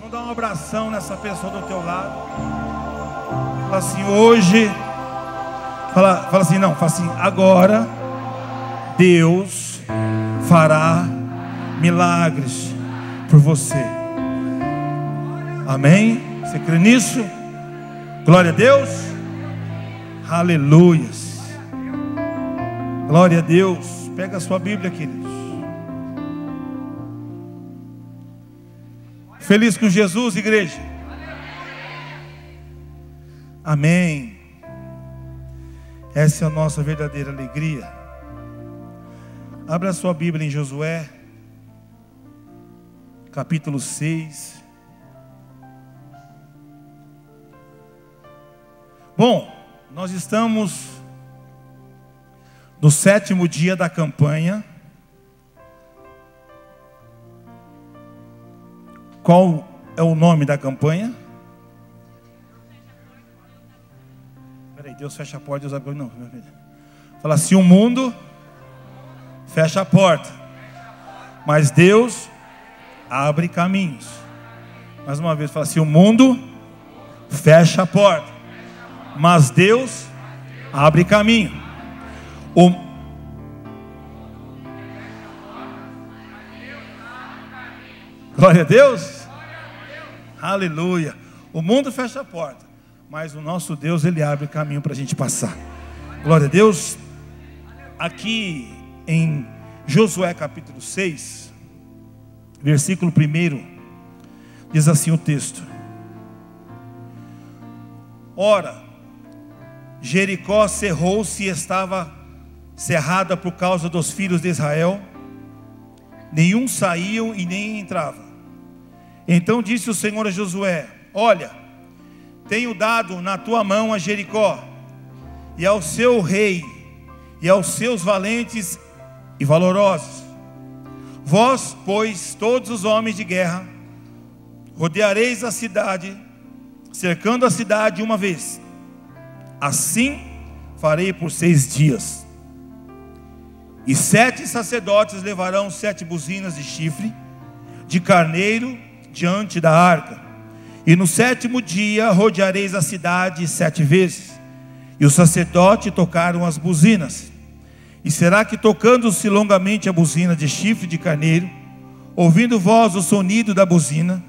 Então dá um abração nessa pessoa do teu lado. Fala assim, hoje. Fala assim, não, fala assim, agora Deus fará milagres por você. Amém? Você crê nisso? Glória a Deus. Aleluias. Glória a Deus. Pega a sua Bíblia, queridos. Feliz com Jesus, igreja? Amém. Essa é a nossa verdadeira alegria. Abra a sua Bíblia em Josué, capítulo 6. Bom, nós estamos no 7º dia da campanha. Qual é o nome da campanha? Peraí, Deus fecha a porta, Deus abre. Não, fala assim: o mundo fecha a porta, mas Deus abre caminhos. Mais uma vez, fala assim: o mundo fecha a porta, mas Deus abre caminho. Glória a Deus. Aleluia. O mundo fecha a porta, mas o nosso Deus, Ele abre caminho para a gente passar. Glória a Deus. Aqui em Josué capítulo 6, versículo 1, diz assim o texto: ora, Jericó cerrou-se e estava cerrada por causa dos filhos de Israel. Nenhum saíam e nem entravam. Então disse o Senhor a Josué: olha, tenho dado na tua mão a Jericó, e ao seu rei, e aos seus valentes e valorosos. Vós, pois, todos os homens de guerra, rodeareis a cidade, cercando a cidade uma vez. Assim farei por 6 dias. E 7 sacerdotes levarão 7 buzinas de chifre de carneiro diante da arca. E no 7º dia rodeareis a cidade 7 vezes. E os sacerdotes tocaram as buzinas. E será que, tocando-se longamente a buzina de chifre de carneiro, ouvindo vós o sonido da buzina,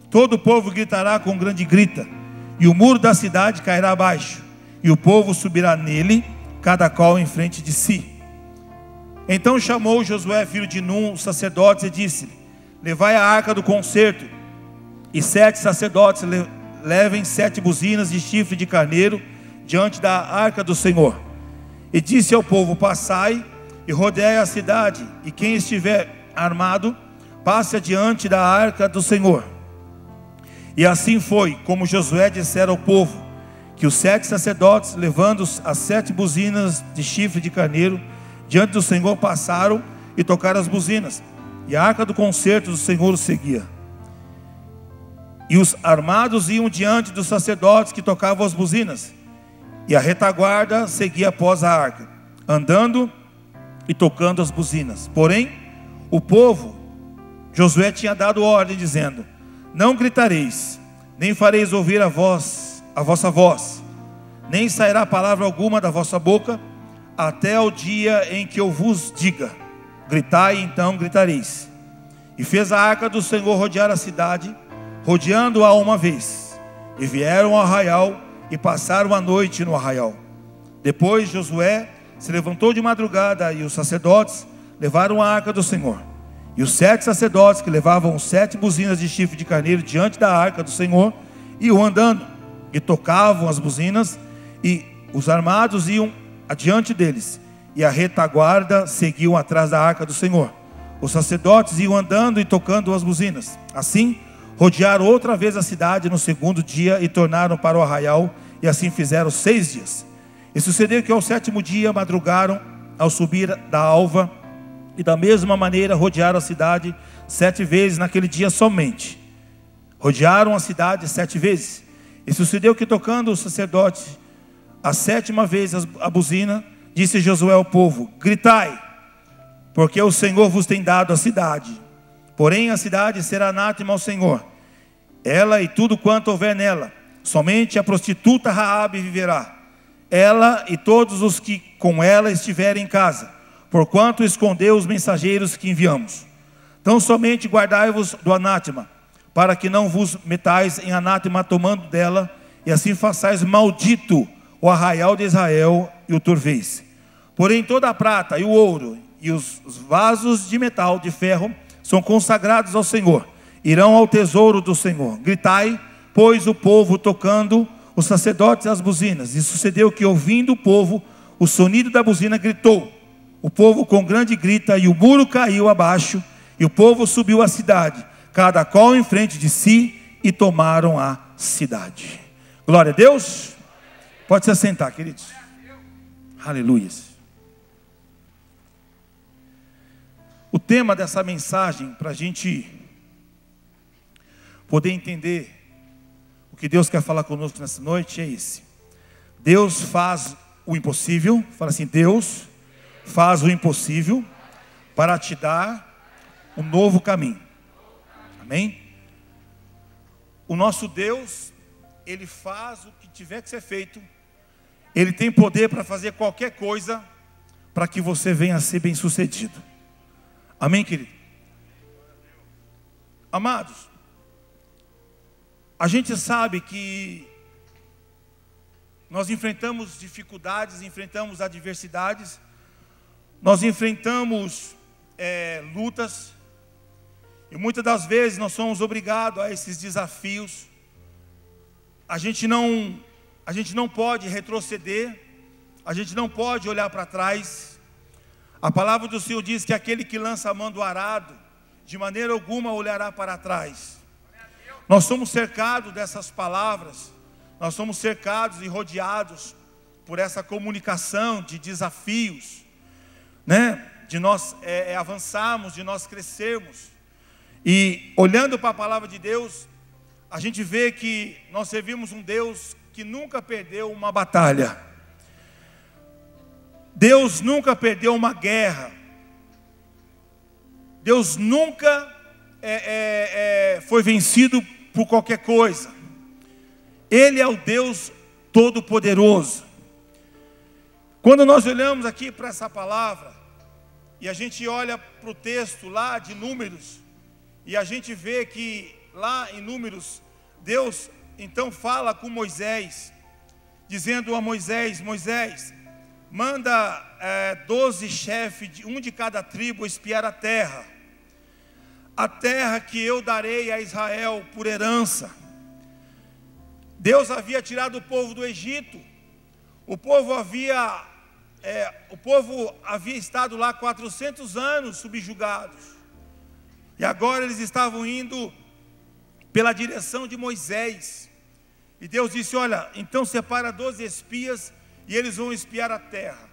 todo o povo gritará com grande grita, e o muro da cidade cairá abaixo, e o povo subirá nele, cada qual em frente de si. Então chamou Josué, filho de Num, os sacerdotes, e disse: levai a arca do concerto, e 7 sacerdotes levem 7 buzinas de chifre de carneiro diante da arca do Senhor. E disse ao povo: passai e rodeai a cidade, e quem estiver armado, passe adiante da arca do Senhor. E assim foi, como Josué dissera ao povo, que os 7 sacerdotes, levando as 7 buzinas de chifre de carneiro diante do Senhor, passaram e tocaram as buzinas, e a arca do concerto do Senhor os seguia. E os armados iam diante dos sacerdotes que tocavam as buzinas, e a retaguarda seguia após a arca, andando e tocando as buzinas. Porém, o povo, Josué tinha dado ordem, dizendo: não gritareis, nem fareis ouvir a vossa voz, nem sairá palavra alguma da vossa boca, até o dia em que eu vos diga: gritai, então gritareis. E fez a arca do Senhor rodear a cidade, rodeando-a uma vez. E vieram ao arraial, e passaram a noite no arraial. Depois Josué se levantou de madrugada, e os sacerdotes levaram a arca do Senhor. E os 7 sacerdotes que levavam 7 buzinas de chifre de carneiro diante da arca do Senhor, iam andando, e tocavam as buzinas, e os armados iam adiante deles, e a retaguarda seguiam atrás da arca do Senhor. Os sacerdotes iam andando e tocando as buzinas. Assim rodearam outra vez a cidade no 2º dia, e tornaram para o arraial, e assim fizeram 6 dias. E sucedeu que ao 7º dia madrugaram ao subir da alva, e da mesma maneira rodearam a cidade 7 vezes naquele dia somente. Rodearam a cidade 7 vezes. E sucedeu que, tocando os sacerdotes a 7ª vez a buzina, disse Josué ao povo: gritai, porque o Senhor vos tem dado a cidade. Porém a cidade será anátema ao Senhor. ela e tudo quanto houver nela. Somente a prostituta Raabe viverá, ela e todos os que com ela estiverem em casa, porquanto escondeu os mensageiros que enviamos. Então somente guardai-vos do anátema, para que não vos metais em anátema tomando dela, e assim façais maldito o arraial de Israel e o turveis. Porém toda a prata e o ouro e os vasos de metal, de ferro, são consagrados ao Senhor, irão ao tesouro do Senhor. Gritai, pois, o povo tocando, os sacerdotes as buzinas. E sucedeu que, ouvindo o povo o sonido da buzina, gritou o povo com grande grita, e o muro caiu abaixo, e o povo subiu à cidade, cada qual em frente de si, e tomaram a cidade. Glória a Deus. Pode se assentar, queridos. Aleluia. O tema dessa mensagem, para a gente poder entender o que Deus quer falar conosco nessa noite, é esse: Deus faz o impossível. Fala assim: Deus faz o impossível para te dar um novo caminho. Amém? O nosso Deus, Ele faz o que tiver que ser feito. Ele tem poder para fazer qualquer coisa para que você venha a ser bem sucedido. Amém, querido? Amados, a gente sabe que nós enfrentamos dificuldades, enfrentamos adversidades, nós enfrentamos lutas, e muitas das vezes nós somos obrigados a esses desafios. A gente não pode retroceder, a gente não pode olhar para trás. A palavra do Senhor diz que aquele que lança a mão do arado, de maneira alguma olhará para trás. Nós somos cercados dessas palavras, nós somos cercados e rodeados por essa comunicação de desafios, né? De nós avançarmos, de nós crescermos. E olhando para a palavra de Deus, a gente vê que nós servimos um Deus que nunca perdeu uma batalha. Deus nunca perdeu uma guerra. Deus nunca foi vencido por qualquer coisa. Ele é o Deus Todo-Poderoso. Quando nós olhamos aqui para essa palavra, e a gente olha para o texto lá de Números, e a gente vê que lá em Números, Deus então fala com Moisés, dizendo a Moisés: Moisés, manda 12 chefes, um de cada tribo, espiar a terra que eu darei a Israel por herança. Deus havia tirado o povo do Egito. O povo havia estado lá 400 anos subjugados, e agora eles estavam indo pela direção de Moisés. E Deus disse: olha, então separa 12 espias, e eles vão espiar a terra.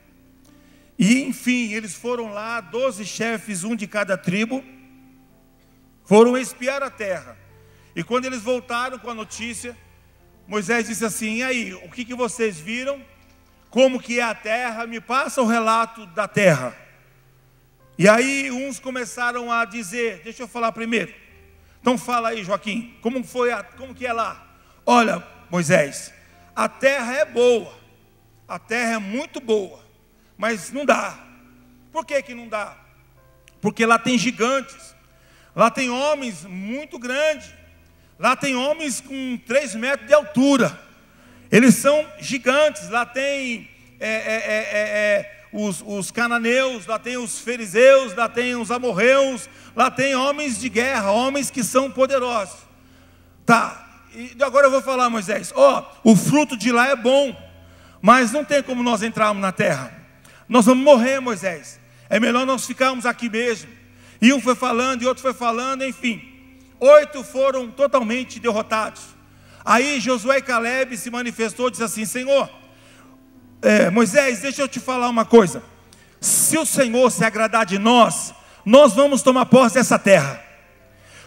E enfim, eles foram lá, 12 chefes, um de cada tribo, foram espiar a terra. E quando eles voltaram com a notícia, Moisés disse assim: e aí, o que vocês viram? Como que é a terra? Me passa o relato da terra. E aí uns começaram a dizer: deixa eu falar primeiro. Então fala aí, Joaquim, como que é lá? Olha, Moisés, a terra é boa, a terra é muito boa, mas não dá. Por que não dá? Porque lá tem gigantes, lá tem homens muito grandes, lá tem homens com 3 metros de altura, eles são gigantes. Lá tem os cananeus, lá tem os fariseus, lá tem os amorreus, lá tem homens de guerra, homens que são poderosos. Tá, e agora eu vou falar, Moisés, o fruto de lá é bom, mas não tem como nós entrarmos na terra, nós vamos morrer, Moisés, é melhor nós ficarmos aqui mesmo. E um foi falando, e outro foi falando, enfim, 8 foram totalmente derrotados. Aí Josué e Caleb se manifestou e disse assim: Senhor, Moisés, deixa eu te falar uma coisa. Se o Senhor se agradar de nós, nós vamos tomar posse dessa terra.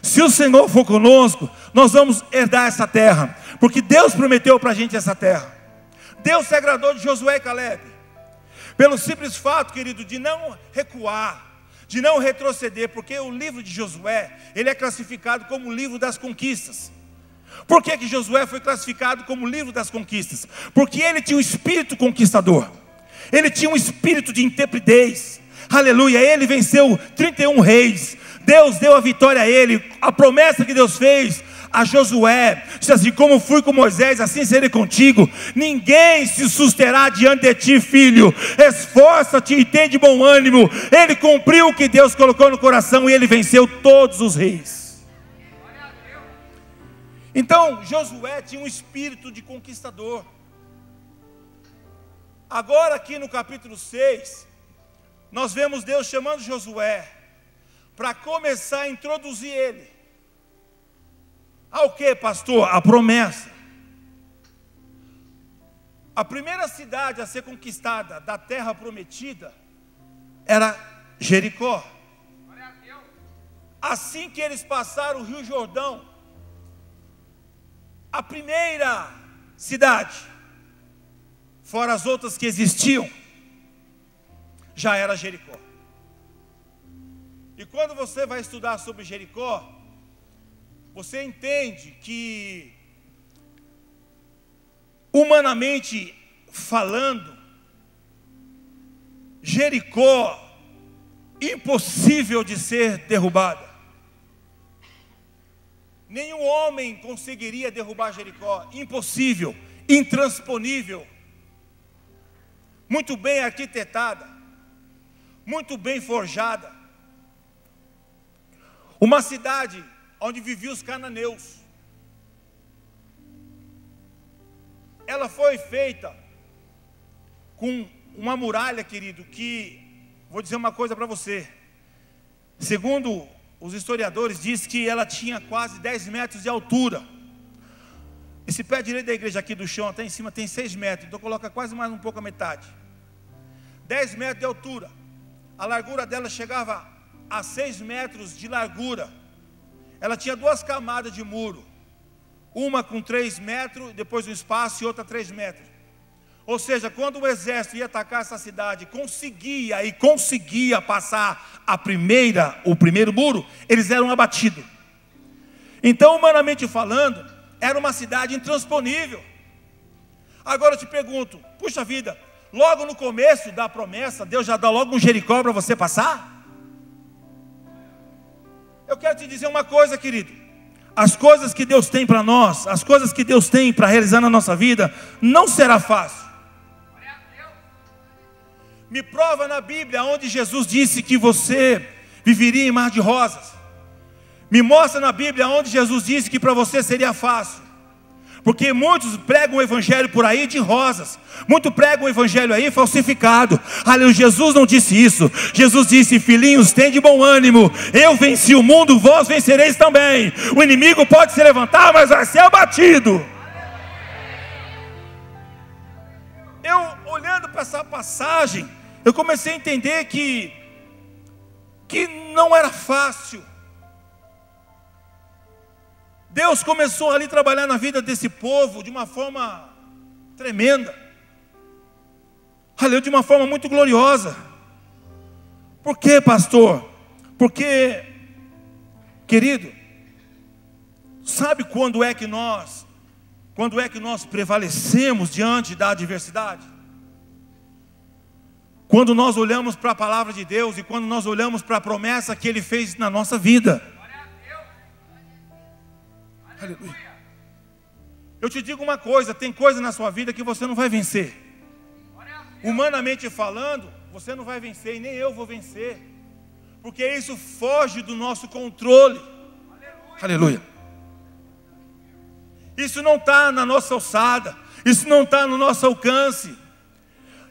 Se o Senhor for conosco, nós vamos herdar essa terra, porque Deus prometeu para a gente essa terra. Deus se agradou de Josué e Caleb, pelo simples fato, querido, de não recuar, de não retroceder, porque o livro de Josué, ele é classificado como o livro das conquistas. Por que Josué foi classificado como livro das conquistas? Porque ele tinha um espírito conquistador, ele tinha um espírito de intrepidez. Aleluia, ele venceu 31 reis, Deus deu a vitória a ele. A promessa que Deus fez a Josué, disse assim: como fui com Moisés, assim serei contigo. Ninguém se susterá diante de ti, filho. Esforça-te e tem de bom ânimo. Ele cumpriu o que Deus colocou no coração, e ele venceu todos os reis. Então Josué tinha um espírito de conquistador. Agora aqui no capítulo 6, nós vemos Deus chamando Josué para começar a introduzir ele ao que, pastor? A promessa. A primeira cidade a ser conquistada da terra prometida era Jericó. Assim que eles passaram o Rio Jordão, a primeira cidade, fora as outras que existiam, já era Jericó. E quando você vai estudar sobre Jericó, você entende que, humanamente falando, Jericó, impossível de ser derrubada. Nenhum homem conseguiria derrubar Jericó. Impossível, intransponível. Muito bem arquitetada, muito bem forjada. Uma cidade onde viviam os cananeus. Ela foi feita com uma muralha, querido, que, vou dizer uma coisa para você, segundo os historiadores, diz que ela tinha quase 10 metros de altura. Esse pé direito da igreja aqui do chão até em cima tem 6 metros, então coloca quase mais um pouco a metade. 10 metros de altura. A largura dela chegava a 6 metros de largura. Ela tinha 2 camadas de muro, uma com 3 metros, depois um espaço, e outra 3 metros. Ou seja, quando o exército ia atacar essa cidade, conseguia passar o primeiro muro, eles eram abatidos. Então, humanamente falando, era uma cidade intransponível. Agora eu te pergunto, puxa vida, logo no começo da promessa, Deus já dá logo um Jericó para você passar? Eu quero te dizer uma coisa, querido. As coisas que Deus tem para nós, as coisas que Deus tem para realizar na nossa vida, não será fácil. Me prova na Bíblia onde Jesus disse que você viveria em mar de rosas. Me mostra na Bíblia onde Jesus disse que para você seria fácil. Porque muitos pregam o evangelho por aí de rosas, muitos pregam o evangelho aí falsificado. Aleluia, Jesus não disse isso. Jesus disse: filhinhos, tem de bom ânimo, eu venci o mundo, vós vencereis também. O inimigo pode se levantar, mas vai ser abatido. Eu, olhando para essa passagem, eu comecei a entender que não era fácil. Deus começou ali a trabalhar na vida desse povo de uma forma tremenda. Aleluia, de uma forma muito gloriosa. Por quê, pastor? Porque, querido, sabe quando é que nós prevalecemos diante da adversidade? Quando nós olhamos para a palavra de Deus e quando nós olhamos para a promessa que Ele fez na nossa vida. Aleluia. Eu te digo uma coisa, tem coisa na sua vida que você não vai vencer. Humanamente falando, você não vai vencer e nem eu vou vencer. Porque isso foge do nosso controle. Aleluia. Isso não está na nossa alçada, isso não está no nosso alcance.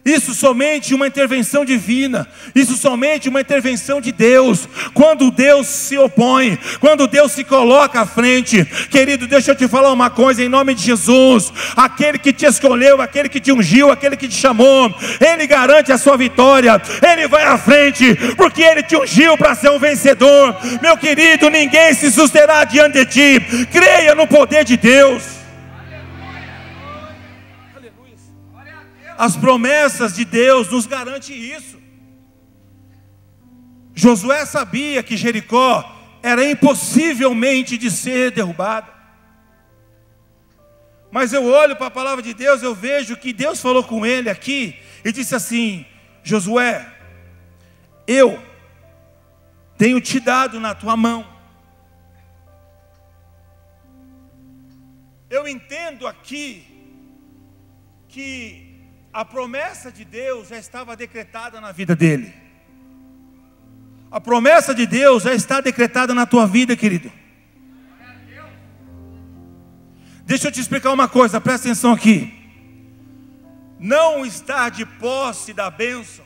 Isso somente uma intervenção divina, isso somente uma intervenção de Deus. Quando Deus se opõe, quando Deus se coloca à frente, querido, deixa eu te falar uma coisa em nome de Jesus. Aquele que te escolheu, aquele que te ungiu, aquele que te chamou, Ele garante a sua vitória. Ele vai à frente, porque Ele te ungiu para ser um vencedor. Meu querido, ninguém se susterá diante de ti. Creia no poder de Deus. As promessas de Deus nos garantem isso. Josué sabia que Jericó era impossivelmente de ser derrubada. Mas eu olho para a palavra de Deus, eu vejo que Deus falou com ele aqui e disse assim: Josué, eu tenho te dado na tua mão. Eu entendo aqui que a promessa de Deus já estava decretada na vida dele. A promessa de Deus já está decretada na tua vida, querido. Deixa eu te explicar uma coisa, presta atenção aqui. Não estar de posse da bênção,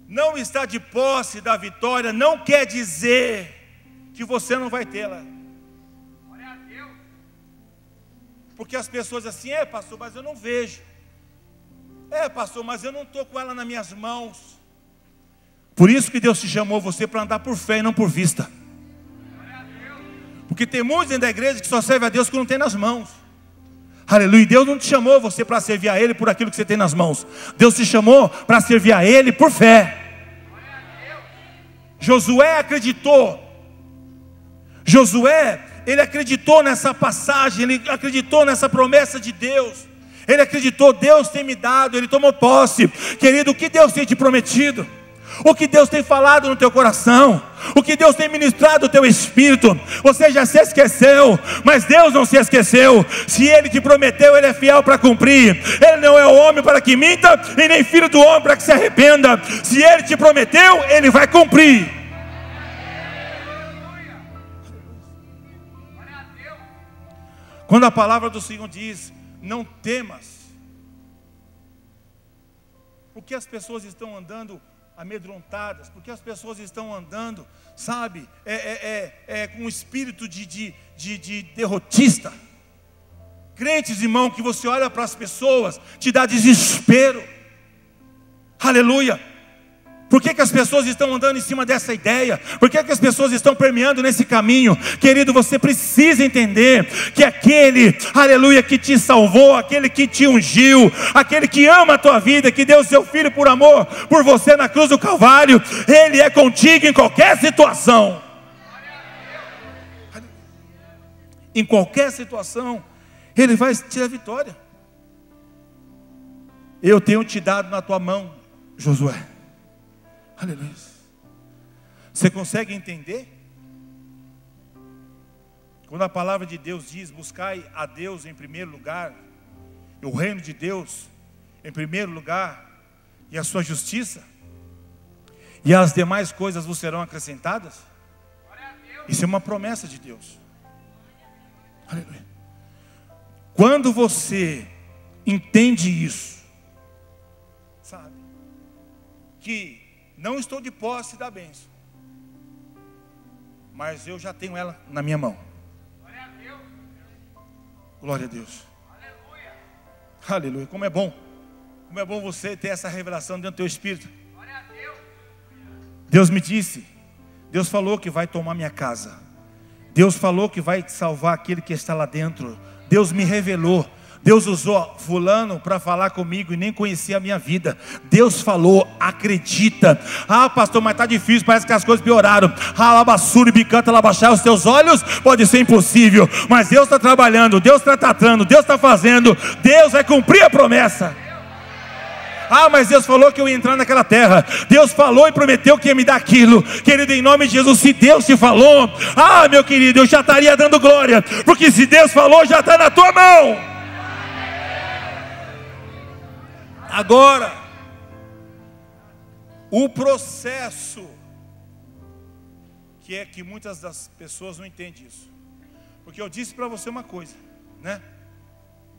não estar de posse da vitória, não quer dizer que você não vai tê-la. Porque as pessoas assim: pastor, mas eu não vejo. Pastor, mas eu não estou com ela nas minhas mãos. Por isso que Deus te chamou você para andar por fé e não por vista. Porque tem muitos dentro da igreja que só serve a Deus que não tem nas mãos. Aleluia. Deus não te chamou você para servir a Ele por aquilo que você tem nas mãos. Deus te chamou para servir a Ele por fé. Josué acreditou. Josué, ele acreditou nessa passagem, ele acreditou nessa promessa de Deus. Ele acreditou: Deus tem me dado, ele tomou posse. Querido, o que Deus tem te prometido? O que Deus tem falado no teu coração? O que Deus tem ministrado no teu espírito? Você já se esqueceu, mas Deus não se esqueceu. Se Ele te prometeu, Ele é fiel para cumprir. Ele não é o homem para que minta, e nem filho do homem para que se arrependa. Se Ele te prometeu, Ele vai cumprir. Quando a palavra do Senhor diz: não temas, porque as pessoas estão andando amedrontadas, porque as pessoas estão andando, sabe, com um espírito de derrotista. Crentes, irmão, que você olha para as pessoas, te dá desespero. Aleluia. Por que as pessoas estão andando em cima dessa ideia? Por que as pessoas estão permeando nesse caminho? Querido, você precisa entender que aquele, aleluia, que te salvou, aquele que te ungiu, aquele que ama a tua vida, que deu o seu filho por amor por você na cruz do Calvário, Ele é contigo em qualquer situação. Em qualquer situação, Ele vai te dar vitória. Eu tenho te dado na tua mão, Josué. Aleluia. Você consegue entender? Quando a palavra de Deus diz: buscai a Deus em primeiro lugar, e o reino de Deus em primeiro lugar, e a sua justiça, e as demais coisas vos serão acrescentadas. Isso é uma promessa de Deus. Aleluia. Quando você entende isso, sabe, que não estou de posse da bênção, mas eu já tenho ela na minha mão. Glória a Deus. Aleluia. Aleluia. Como é bom você ter essa revelação dentro do teu espírito. Deus me disse, Deus falou que vai tomar minha casa. Deus falou que vai salvar aquele que está lá dentro. Deus me revelou. Deus usou fulano para falar comigo e nem conhecia a minha vida. Deus falou, acredita. Pastor, mas está difícil, parece que as coisas pioraram. Alabassura e bicanta, alabaxar os teus olhos, pode ser impossível, mas Deus está trabalhando, Deus está tratando, Deus está fazendo, Deus vai cumprir a promessa. Mas Deus falou que eu ia entrar naquela terra. Deus falou e prometeu que ia me dar aquilo. Querido, em nome de Jesus, se Deus te falou, meu querido, eu já estaria dando glória, porque se Deus falou, já está na tua mão. Agora, o processo, que é que muitas das pessoas não entendem isso, porque eu disse para você uma coisa, né?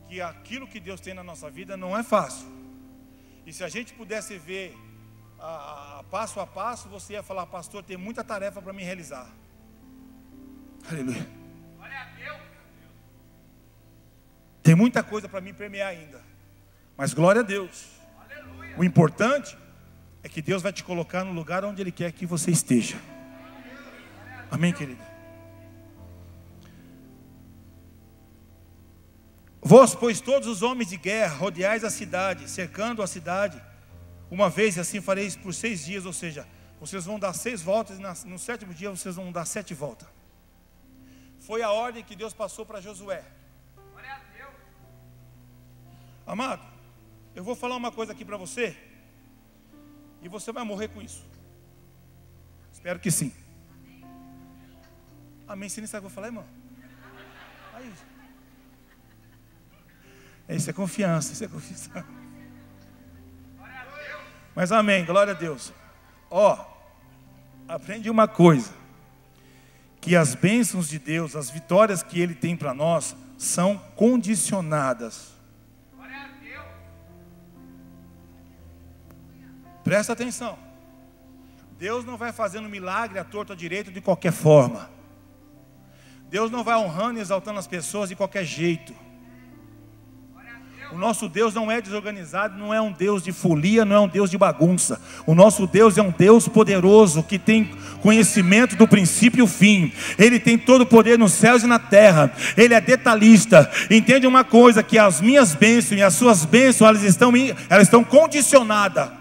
Que aquilo que Deus tem na nossa vida não é fácil. E se a gente pudesse ver passo a passo, você ia falar: pastor, tem muita tarefa para me realizar. Aleluia. Tem muita coisa para me permear ainda. Mas glória a Deus. Aleluia. O importante é que Deus vai te colocar no lugar onde Ele quer que você esteja. Amém, querido? Vós, pois, todos os homens de guerra, rodeais a cidade, cercando a cidade, uma vez, e assim fareis por 6 dias, ou seja, vocês vão dar 6 voltas, e no 7º dia vocês vão dar 7 voltas. Foi a ordem que Deus passou para Josué. Amado, eu vou falar uma coisa aqui para você, e você vai morrer com isso. Espero que sim. Amém. Você nem sabe o que eu vou falar, irmão? Aí. Isso é confiança, isso é confiança. Mas amém, glória a Deus. Aprende uma coisa, que as bênçãos de Deus, as vitórias que Ele tem para nós, são condicionadas. Presta atenção. Deus não vai fazendo milagre à torta à direita de qualquer forma. Deus não vai honrando e exaltando as pessoas de qualquer jeito. O nosso Deus não é desorganizado, não é um Deus de folia, não é um Deus de bagunça. O nosso Deus é um Deus poderoso, que tem conhecimento do princípio e o fim. Ele tem todo o poder nos céus e na terra. Ele é detalhista. Entende uma coisa, que as minhas bênçãos e as suas bênçãos, elas estão condicionadas.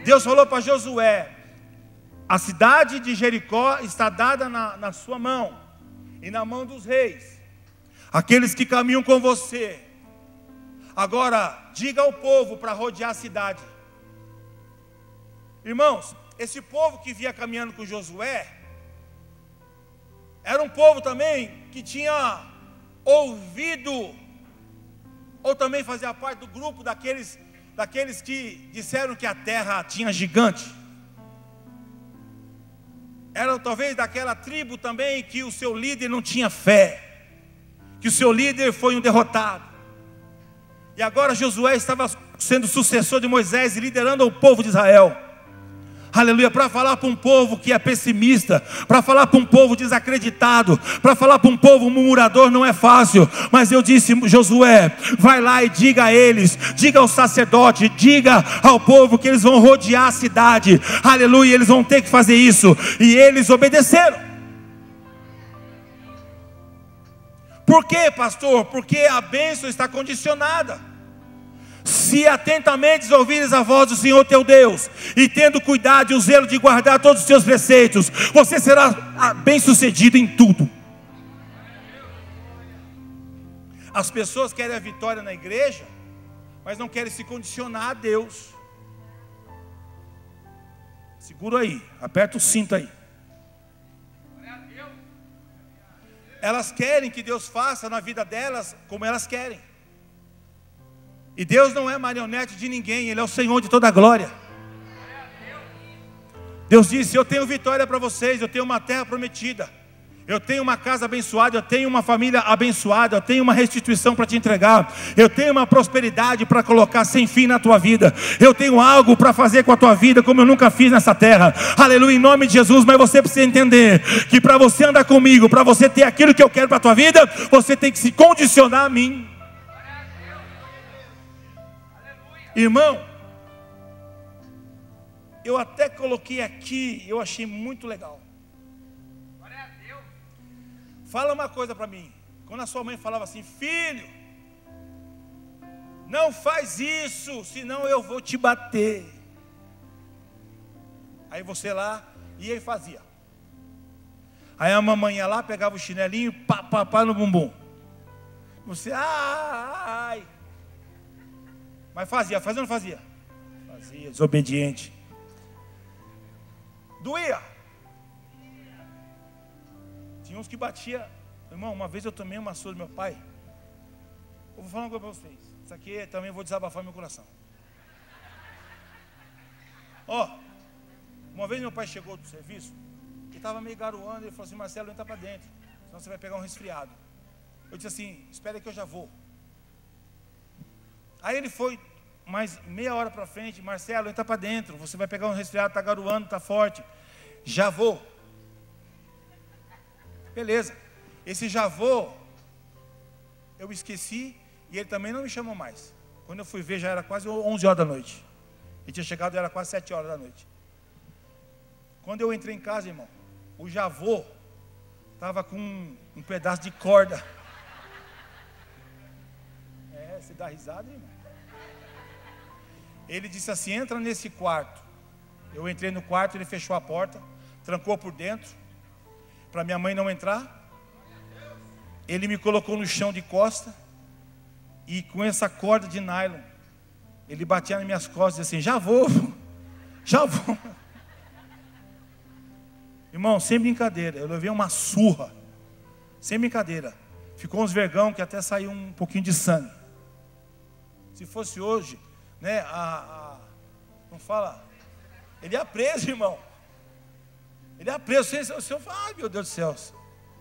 Deus falou para Josué: a cidade de Jericó está dada na sua mão e na mão dos reis, aqueles que caminham com você. Agora, diga ao povo para rodear a cidade. Irmãos, esse povo que vinha caminhando com Josué, era um povo também que tinha ouvido, ou também fazia parte do grupo daqueles que disseram que a terra tinha gigante. Era talvez daquela tribo também que o seu líder não tinha fé, que o seu líder foi um derrotado. E agora Josué estava sendo sucessor de Moisés e liderando o povo de Israel. Aleluia, para falar para um povo que é pessimista, para falar para um povo desacreditado, para falar para um povo murmurador não é fácil. Mas eu disse: Josué, vai lá e diga a eles, diga ao sacerdote, diga ao povo que eles vão rodear a cidade. Aleluia, eles vão ter que fazer isso. E eles obedeceram. Por quê, pastor? Porque a bênção está condicionada. Se atentamente ouvires a voz do Senhor teu Deus, e tendo cuidado e o zelo de guardar todos os teus preceitos, você será bem sucedido em tudo. As pessoas querem a vitória na igreja, mas não querem se condicionar a Deus. Segura aí, aperta o cinto aí. Elas querem que Deus faça na vida delas como elas querem. E Deus não é marionete de ninguém, Ele é o Senhor de toda a glória. Deus disse: eu tenho vitória para vocês, eu tenho uma terra prometida, eu tenho uma casa abençoada, eu tenho uma família abençoada, eu tenho uma restituição para te entregar, eu tenho uma prosperidade para colocar sem fim na tua vida, eu tenho algo para fazer com a tua vida como eu nunca fiz nessa terra. Aleluia, em nome de Jesus. Mas você precisa entender que para você andar comigo, para você ter aquilo que eu quero para a tua vida, você tem que se condicionar a mim. Irmão, eu até coloquei aqui, eu achei muito legal. Fala uma coisa para mim. Quando a sua mãe falava assim: filho, não faz isso, senão eu vou te bater. Aí você lá ia e fazia. Aí a mamãe ia lá, pegava o chinelinho, pá no bumbum. Você, ai. Mas fazia ou não fazia? Fazia, desobediente. Doía. Tinha uns que batia. Irmão, uma vez eu tomei uma surra do meu pai. Eu vou falar uma coisa para vocês. Isso aqui também eu vou desabafar meu coração. Uma vez meu pai chegou do serviço e estava meio garoando. Ele falou assim: Marcelo, entra para dentro, senão você vai pegar um resfriado. Eu disse assim: espera que eu já vou. Aí ele foi mais meia hora para frente: Marcelo, entra para dentro, você vai pegar um resfriado, está garoando, está forte. Já vou. Beleza. Esse já vou, eu esqueci, e ele também não me chamou mais. Quando eu fui ver, já era quase 11 horas da noite. Ele tinha chegado, era quase 7 horas da noite. Quando eu entrei em casa, irmão, o javô estava com um pedaço de corda. Você dá risada, irmão? Ele disse assim: entra nesse quarto. Eu entrei no quarto, ele fechou a porta, trancou por dentro, para minha mãe não entrar. Ele me colocou no chão de costa e com essa corda de nylon, ele batia nas minhas costas e dizia assim: já vou, já vou. Irmão, sem brincadeira, eu levei uma surra, sem brincadeira. Ficou uns vergão que até saiu um pouquinho de sangue. Se fosse hoje, né, não fala, ele ia preso, irmão. Ele ia preso. O senhor fala: ai meu Deus do céu,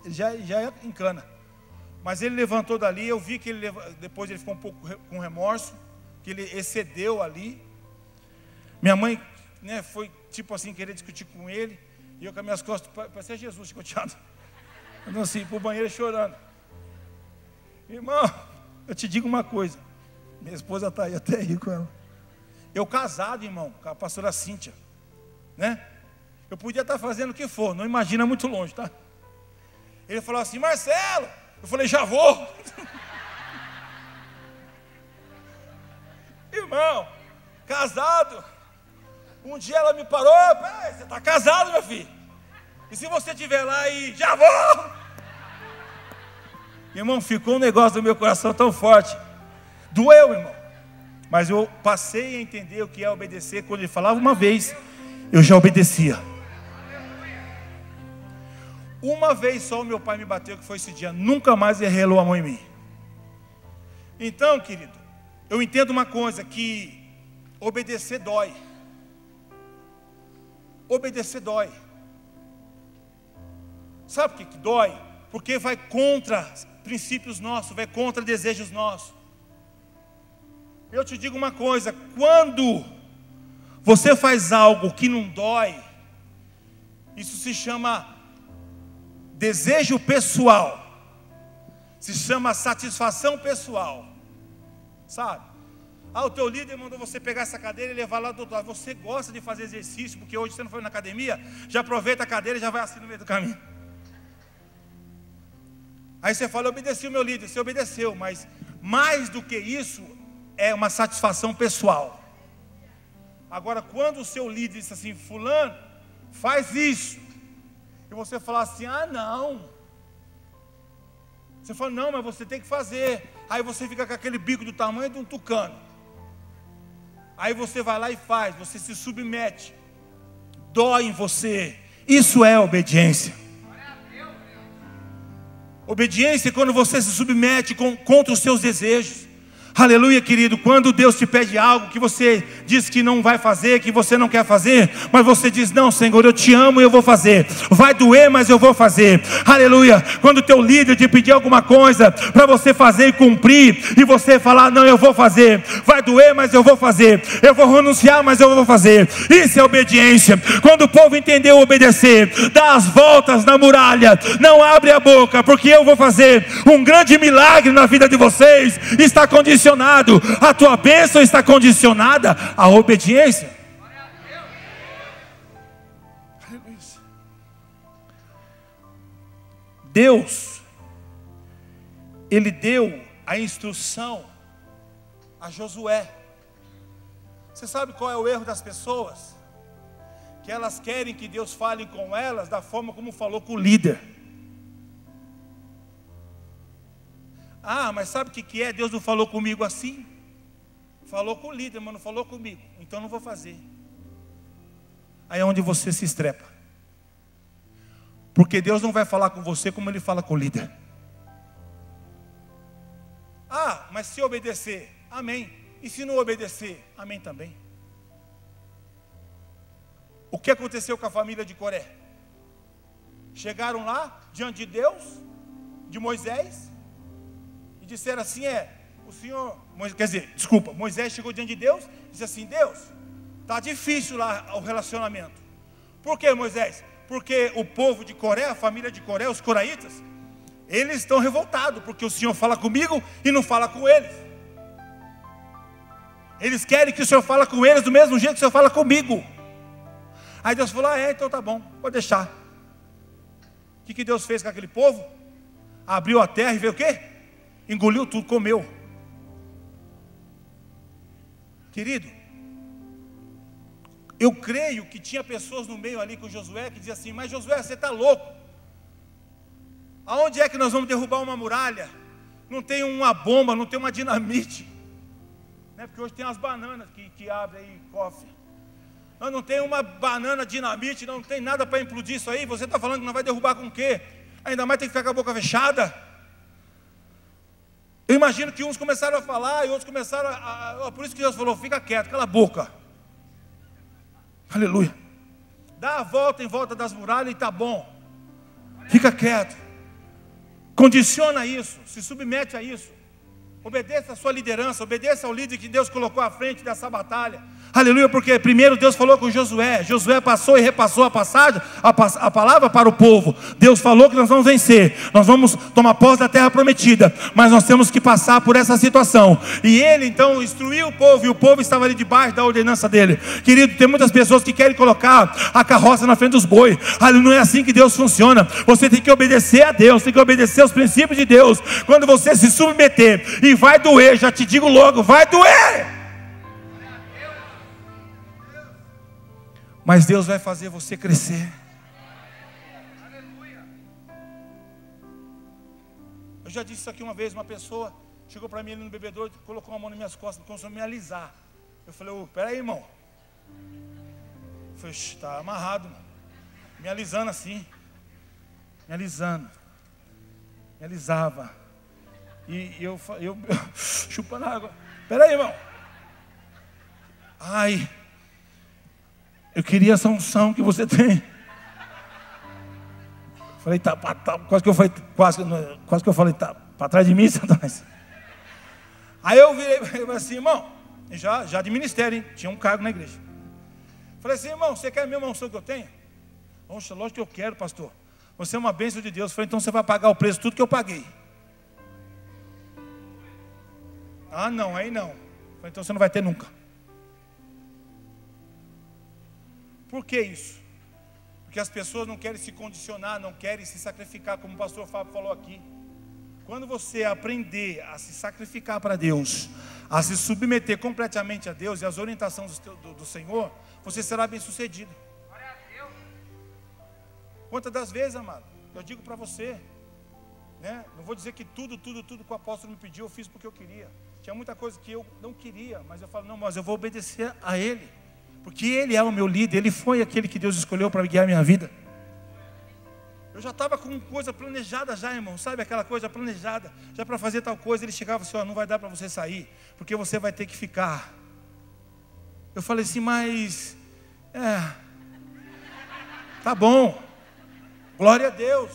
ele já ia em cana. Mas ele levantou dali, eu vi que depois ele ficou um pouco com remorso, que ele excedeu ali. Minha mãe, né, foi tipo assim, querer discutir com ele, e eu com as minhas costas, parecia Jesus chicoteado, andando assim, pro banheiro chorando. Irmão, eu te digo uma coisa, minha esposa está aí, até aí com ela. Eu casado, irmão, com a pastora Cíntia, né? Eu podia estar fazendo o que for, não imagina muito longe, tá? Ele falou assim: Marcelo, eu falei: já vou. Irmão, casado. Um dia ela me parou: você está casado, meu filho? E se você estiver lá e já vou? Irmão, ficou um negócio no meu coração tão forte. Doeu, irmão. Mas eu passei a entender o que é obedecer. Quando ele falava uma vez, eu já obedecia. Uma vez só o meu pai me bateu, que foi esse dia. Nunca mais ele relou a mão em mim. Então, querido, eu entendo uma coisa, que obedecer dói. Obedecer dói. Sabe por que dói? Porque vai contra princípios nossos, vai contra desejos nossos. Eu te digo uma coisa: quando você faz algo que não dói, isso se chama desejo pessoal, se chama satisfação pessoal, sabe? O teu líder mandou você pegar essa cadeira e levar lá do outro lado. Você gosta de fazer exercício, porque hoje você não foi na academia, já aproveita a cadeira e já vai assim no meio do caminho. Aí você fala: eu obedeci o meu líder. Você obedeceu, mas mais do que isso, é uma satisfação pessoal. Agora, quando o seu líder diz assim: fulano, faz isso, e você fala assim: ah não, você fala: não, mas você tem que fazer. Aí você fica com aquele bico do tamanho de um tucano. Aí você vai lá e faz, você se submete, dói em você. Isso é obediência. Obediência é quando você se submete contra os seus desejos. Aleluia, querido. Quando Deus te pede algo que você diz que não vai fazer, que você não quer fazer, mas você diz: não, Senhor, eu te amo e eu vou fazer. Vai doer, mas eu vou fazer. Aleluia. Quando o teu líder te pedir alguma coisa para você fazer e cumprir, e você falar: não, eu vou fazer. Vai doer, mas eu vou fazer. Eu vou renunciar, mas eu vou fazer. Isso é obediência. Quando o povo entendeu obedecer, dá as voltas na muralha, não abre a boca, porque eu vou fazer um grande milagre na vida de vocês. Está condicionado. A tua bênção está condicionada à obediência. Deus, Ele deu a instrução a Josué. Você sabe qual é o erro das pessoas? Que elas querem que Deus fale com elas da forma como falou com o líder. Ah, mas sabe o que é? Deus não falou comigo assim? Falou com o líder, mas não falou comigo. Então não vou fazer. Aí é onde você se estrepa. Porque Deus não vai falar com você como Ele fala com o líder. Ah, mas se obedecer, amém. E se não obedecer, amém também. O que aconteceu com a família de Coré? Chegaram lá, diante de Deus, de Moisés, disseram assim: o Senhor, Moisés chegou diante de Deus e disse assim: Deus, está difícil lá o relacionamento. Por que, Moisés? Porque o povo de Coré, a família de Coré, os coraitas, eles estão revoltados, porque o Senhor fala comigo e não fala com eles. Eles querem que o Senhor fale com eles do mesmo jeito que o Senhor fala comigo. Aí Deus falou: então tá bom, pode deixar. O que Deus fez com aquele povo? Abriu a terra e veio o quê? Engoliu tudo, comeu. Querido, eu creio que tinha pessoas no meio ali com Josué que diziam assim: mas Josué, você está louco? Aonde é que nós vamos derrubar uma muralha não tem uma bomba, não tem uma dinamite, né? Porque hoje tem as bananas que abrem aí cofre. Não tem uma banana dinamite, não tem nada para implodir isso aí. Você está falando que não vai derrubar com o quê? Ainda mais tem que ficar com a boca fechada. Eu imagino que uns começaram a falar e outros começaram por isso que Deus falou, fica quieto, cala a boca. Aleluia. Dá a volta em volta das muralhas e está bom. Fica quieto. Condiciona isso, se submete a isso. Obedeça a sua liderança, obedeça ao líder que Deus colocou à frente dessa batalha. Aleluia, porque primeiro Deus falou com Josué. Josué passou e repassou a palavra para o povo. Deus falou que nós vamos vencer, nós vamos tomar posse da terra prometida, mas nós temos que passar por essa situação. E ele então instruiu o povo, e o povo estava ali debaixo da ordenança dele. Querido, tem muitas pessoas que querem colocar a carroça na frente dos bois. Não é assim que Deus funciona. Você tem que obedecer a Deus, tem que obedecer aos princípios de Deus. Quando você se submeter, e vai doer, já te digo logo, vai doer. Mas Deus vai fazer você crescer. Eu já disse isso aqui uma vez. Uma pessoa chegou para mim ali no bebedouro, colocou a mão nas minhas costas, começou a me alisar. Eu falei, peraí, irmão. Eu falei, está amarrado, mano. Me alisando assim. Me alisando. Me alisava. E eu chupando água. Peraí, irmão. Ai, eu queria essa unção que você tem. Falei, quase que eu falei, tá para trás de mim, Satanás. Aí eu virei e falei assim, irmão, já de ministério, hein? Tinha um cargo na igreja. Falei assim, irmão, você quer a mesma unção que eu tenho? Poxa, lógico que eu quero, pastor. Você é uma bênção de Deus. Falei, então você vai pagar o preço, tudo que eu paguei. Ah, não, aí não. Falei, então você não vai ter nunca. Por que isso? Porque as pessoas não querem se condicionar, não querem se sacrificar, como o pastor Fábio falou aqui. Quando você aprender a se sacrificar para Deus, a se submeter completamente a Deus e às orientações do Senhor, você será bem sucedido. Quantas das vezes, amado, eu digo para você, né? Não vou dizer que tudo que o apóstolo me pediu eu fiz porque eu queria. Tinha muita coisa que eu não queria, mas eu falo, não, mas eu vou obedecer a Ele. Porque Ele é o meu líder, Ele foi aquele que Deus escolheu para guiar a minha vida. Eu já estava com coisa planejada já, irmão, sabe aquela coisa planejada, já para fazer tal coisa. Ele chegava assim, não vai dar para você sair, porque você vai ter que ficar. Eu falei assim, mas, tá bom, glória a Deus,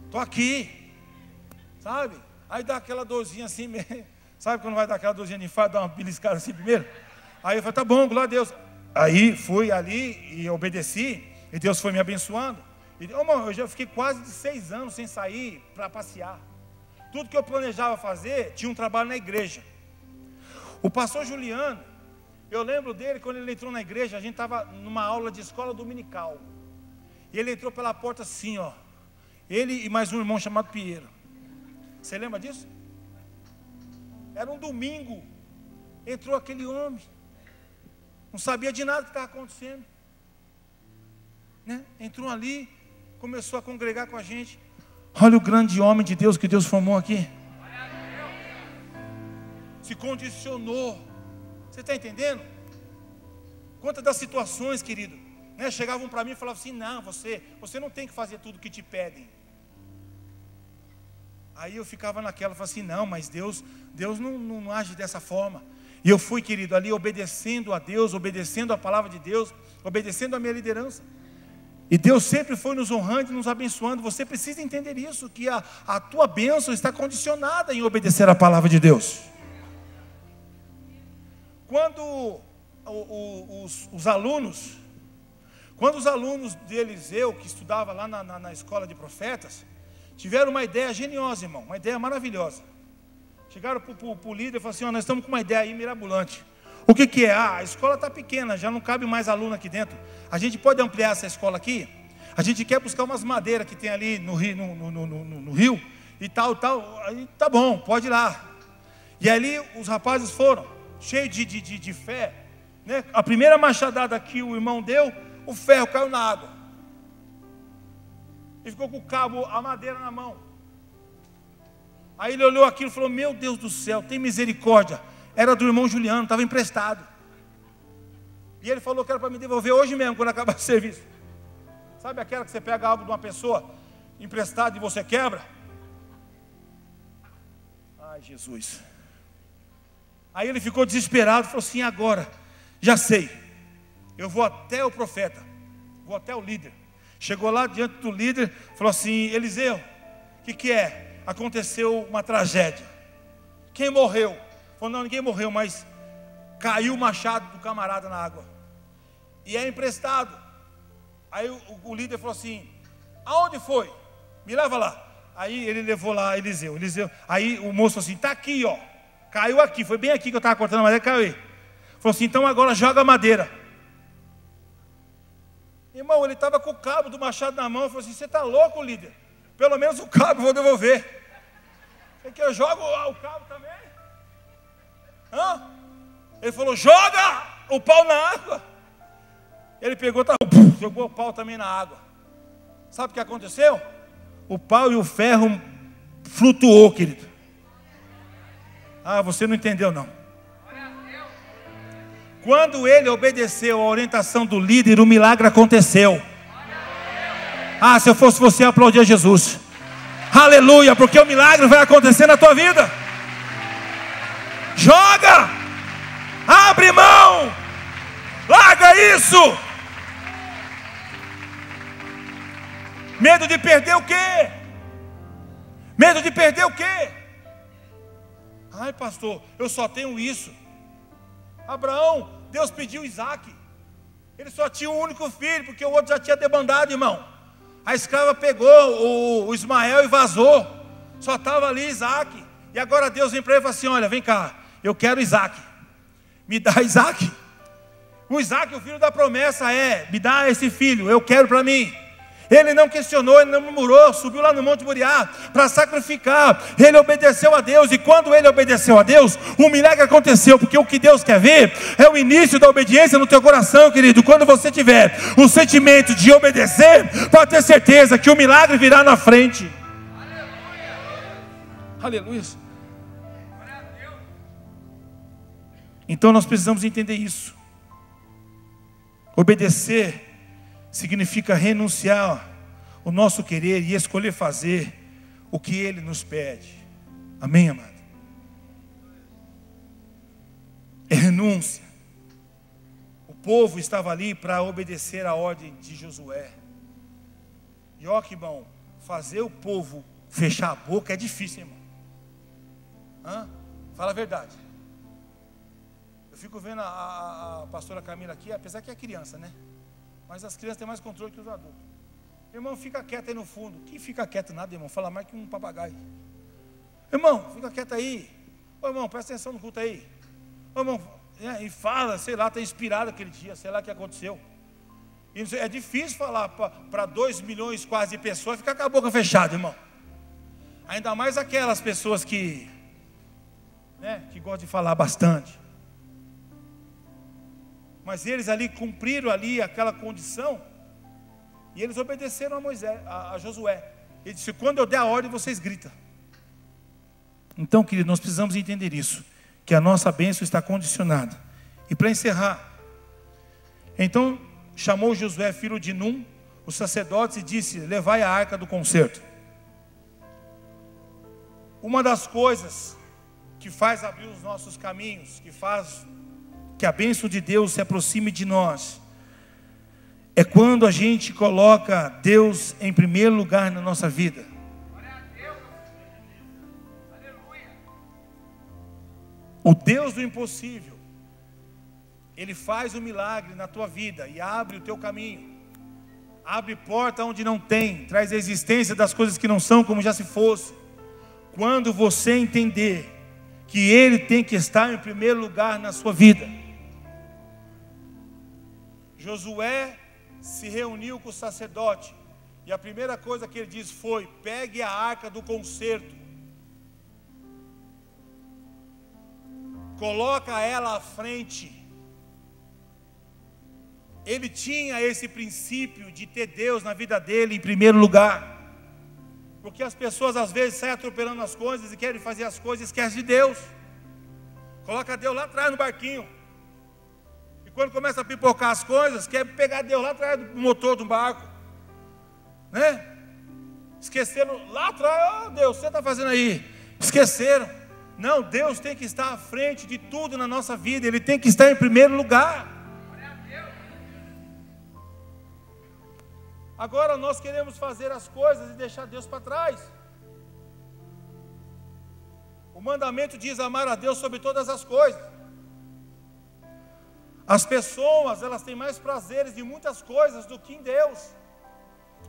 estou aqui, sabe? Aí dá aquela dorzinha assim, sabe quando vai dar aquela dorzinha de infarto, dá uma beliscada assim primeiro? Aí eu falei, tá bom, glória a Deus. Aí fui ali e obedeci, e Deus foi me abençoando. Irmão, eu já fiquei quase de 6 anos sem sair para passear. Tudo que eu planejava fazer, tinha um trabalho na igreja. O pastor Juliano, eu lembro dele, quando ele entrou na igreja, a gente estava numa aula de escola dominical. E ele entrou pela porta assim, ó. Ele e mais um irmão chamado Pinheiro. Você lembra disso? Era um domingo. Entrou aquele homem. Não sabia de nada que estava acontecendo, né? Entrou ali, começou a congregar com a gente. Olha o grande homem de Deus que Deus formou aqui. Se condicionou. Você está entendendo? Quantas das situações, querido, né, chegavam para mim e falavam assim, não, você não tem que fazer tudo que te pedem. Aí eu ficava naquela, falava assim, não, mas Deus não age dessa forma. E eu fui, querido, ali obedecendo a Deus, obedecendo a palavra de Deus, obedecendo a minha liderança. E Deus sempre foi nos honrando e nos abençoando. Você precisa entender isso, que a tua bênção está condicionada em obedecer a palavra de Deus. Quando os alunos de Eliseu, que estudava lá na escola de profetas, tiveram uma ideia geniosa, irmão, uma ideia maravilhosa. Chegaram para o líder e falaram assim, nós estamos com uma ideia aí mirabolante. O que é? A escola está pequena, já não cabe mais aluno aqui dentro. A gente pode ampliar essa escola aqui? A gente quer buscar umas madeiras que tem ali no rio e tal. Aí, tá bom, pode ir lá. E ali os rapazes foram, cheios de fé, né? A primeira machadada que o irmão deu, o ferro caiu na água. Ele ficou com o cabo, a madeira na mão. Aí ele olhou aquilo e falou: meu Deus do céu, tem misericórdia. Era do irmão Juliano, estava emprestado. E ele falou que era para me devolver hoje mesmo, quando acabar o serviço. Sabe aquela que você pega algo de uma pessoa emprestado e você quebra? Ai, Jesus. Aí ele ficou desesperado, falou assim: agora, já sei, eu vou até o profeta, vou até o líder. Chegou lá diante do líder, falou assim: Eliseu, o que é? Aconteceu uma tragédia. Quem morreu? Falou: não, ninguém morreu, mas caiu o machado do camarada na água. E é emprestado. Aí o líder falou assim: aonde foi? Me leva lá. Aí ele levou lá Eliseu. Aí o moço falou assim: está aqui, ó. Caiu aqui, foi bem aqui que eu estava cortando a madeira, caiu aí. Falou assim: então agora joga a madeira. Irmão, ele estava com o cabo do machado na mão. Falou assim: você está louco, líder? Pelo menos o cabo eu vou devolver. É que eu jogo o cabo também? Hã? Ele falou: joga o pau na água. Ele pegou, jogou o pau também na água. Sabe o que aconteceu? O pau e o ferro flutuou, querido. Ah, você não entendeu não. Quando ele obedeceu a orientação do líder, o milagre aconteceu. Ah, se eu fosse você, eu aplaudia Jesus. Aleluia, porque o milagre vai acontecer na tua vida. Joga, abre mão, larga isso. Medo de perder o quê? Medo de perder o quê? Ai, pastor, eu só tenho isso. Abraão, Deus pediu Isaac. Ele só tinha um único filho, porque o outro já tinha debandado, irmão. A escrava pegou o Ismael e vazou. Só estava ali Isaac. E agora Deus vem para ele e fala assim: olha, vem cá, eu quero Isaac. Me dá Isaac. O Isaac, o filho da promessa, me dá esse filho, eu quero para mim. Ele não questionou, ele não murmurou, subiu lá no Monte Moriá para sacrificar. Ele obedeceu a Deus, e quando ele obedeceu a Deus, um milagre aconteceu, porque o que Deus quer ver é o início da obediência no teu coração, querido. Quando você tiver o sentimento de obedecer, pode ter certeza que o milagre virá na frente. Aleluia. Então nós precisamos entender isso. Obedecer significa renunciar o nosso querer e escolher fazer o que Ele nos pede. Amém, amado? É renúncia. O povo estava ali para obedecer a ordem de Josué. E ó, que bom, fazer o povo fechar a boca é difícil, irmão. Fala a verdade. Eu fico vendo a pastora Camila aqui, apesar que é criança, né? Mas as crianças têm mais controle que os adultos. Irmão, fica quieto aí no fundo. Quem fica quieto nada, irmão? Fala mais que um papagaio. Irmão, fica quieto aí. Ô, irmão, presta atenção no culto aí. Ô, irmão, e fala, sei lá, está inspirado aquele dia, sei lá o que aconteceu. E é difícil falar para 2 milhões quase de pessoas e ficar com a boca fechada, irmão. Ainda mais aquelas pessoas que gostam de falar bastante. Mas eles ali cumpriram ali aquela condição. E eles obedeceram a Josué. Ele disse: quando eu der a ordem, vocês gritam. Então, querido, nós precisamos entender isso, que a nossa bênção está condicionada. E para encerrar, então chamou Josué, filho de Num, os sacerdotes, e disse: levai a arca do concerto. Uma das coisas que faz abrir os nossos caminhos, que faz que a bênção de Deus se aproxime de nós, é quando a gente coloca Deus em primeiro lugar na nossa vida. O Deus do impossível, Ele faz um milagre na tua vida e abre o teu caminho, abre porta onde não tem, traz a existência das coisas que não são como já se fosse. Quando você entender que Ele tem que estar em primeiro lugar na sua vida. Josué se reuniu com o sacerdote, e a primeira coisa que ele disse foi: pegue a arca do concerto, coloca ela à frente. Ele tinha esse princípio de ter Deus na vida dele em primeiro lugar. Porque as pessoas às vezes saem atropelando as coisas e querem fazer as coisas e esquecem de Deus. Coloca Deus lá atrás no barquinho. E quando começa a pipocar as coisas, quer pegar Deus lá atrás do motor do barco, né? Esqueceram lá atrás. Oh Deus, o que você está fazendo aí? Esqueceram. Não, Deus tem que estar à frente de tudo na nossa vida. Ele tem que estar em primeiro lugar. Agora nós queremos fazer as coisas e deixar Deus para trás. O mandamento diz amar a Deus sobre todas as coisas. As pessoas, elas têm mais prazeres em muitas coisas do que em Deus.